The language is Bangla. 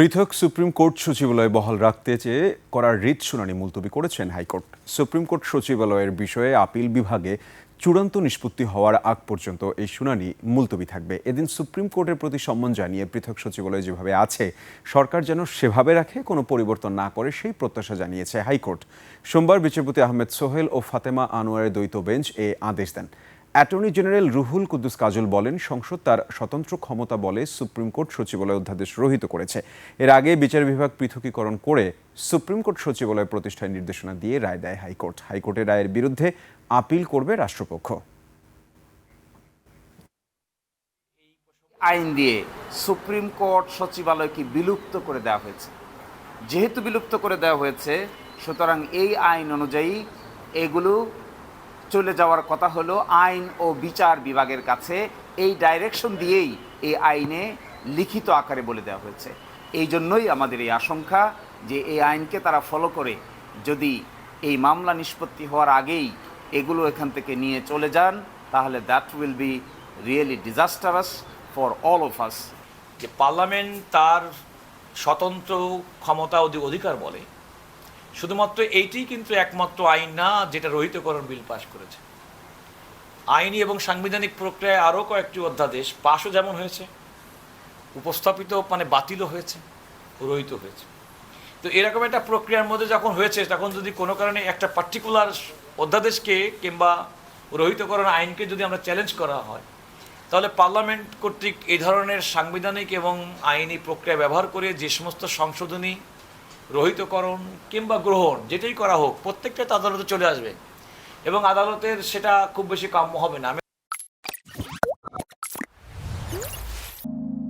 পৃথক সুপ্রিম কোর্ট সচিবালয় বহাল রাখতে চেয়ে করা রিট শুনানি মুলতবি করেছেন হাইকোর্ট। সুপ্রিম কোর্ট সচিবালয়ের বিষয়ে আপিল বিভাগে চূড়ান্ত নিষ্পত্তি হওয়ার আগ পর্যন্ত এই শুনানি মুলতবি থাকবে। এদিন সুপ্রিম কোর্টের প্রতি সম্মান জানিয়ে পৃথক সচিবালয় যেভাবে আছে সরকার যেন সেভাবে রাখে, কোনো পরিবর্তন না করে সেই প্রত্যাশা জানিয়েছে হাইকোর্ট। সোমবার বিচারপতি আহমেদ সোহেল ও ফাতেমা আনোয়ারের দ্বৈত বেঞ্চ এ আদেশ দেন। অ্যাটর্নি জেনারেল রুহুল কুদ্দুস কাজল বলেন, সংসদ তার স্বতন্ত্র ক্ষমতা বলে সুপ্রিম কোর্ট সচিবালয় অধ্যাদেশ রহিত করেছে। এর আগে বিচার বিভাগ পৃথকীকরণ করে সুপ্রিম কোর্ট সচিবালয় প্রতিষ্ঠার নির্দেশনা দিয়ে রায় দেয় হাইকোর্ট। হাইকোর্টের রায়ের বিরুদ্ধে আপিল করবে রাষ্ট্রপক্ষ। আইন দিয়ে সুপ্রিম কোর্ট সচিবালয়কে বিলুপ্ত করে দেওয়া হয়েছে। যেহেতু বিলুপ্ত করে দেওয়া হয়েছে, সুতরাং এই আইন অনুযায়ী এগুলো চলে যাওয়ার কথা হলো আইন ও বিচার বিভাগের কাছে। এই ডাইরেকশন দিয়েই এই আইনে লিখিত আকারে বলে দেওয়া হয়েছে। এই জন্যই আমাদের এই আশঙ্কা যে এই আইনকে তারা ফলো করে যদি এই মামলা নিষ্পত্তি হওয়ার আগেই এগুলো এখান থেকে নিয়ে চলে যান, তাহলে that will be really disastrous for all of us. যে পার্লামেন্ট তার স্বতন্ত্র ক্ষমতা অধিকার বলে, শুধুমাত্র এইটি কিন্তু একমাত্র আইন না যেটা রহিতকরণ বিল পাশ করেছে। আইনি এবং সাংবিধানিক প্রক্রিয়ায় আরও কয়েকটি অধ্যাদেশ পাশও যেমন হয়েছে, উপস্থাপিত বাতিলও হয়েছে, রহিত হয়েছে। তো এরকম একটা প্রক্রিয়ার মধ্যে যখন হয়েছে, তখন যদি কোনো কারণে একটা পার্টিকুলার অধ্যাদেশকে কিংবা রহিতকরণ আইনকে যদি আমরা চ্যালেঞ্জ করা হয়, তাহলে পার্লামেন্ট কর্তৃক এই ধরনের সাংবিধানিক এবং আইনি প্রক্রিয়া ব্যবহার করে যে সমস্ত সংশোধনী, রহিতকরণ কিংবা গ্রহণ যেটাই করা হোক, প্রত্যেকটা আদালতে চলে আসবে এবং আদালতের সেটা খুব বেশি কাম্য হবে না।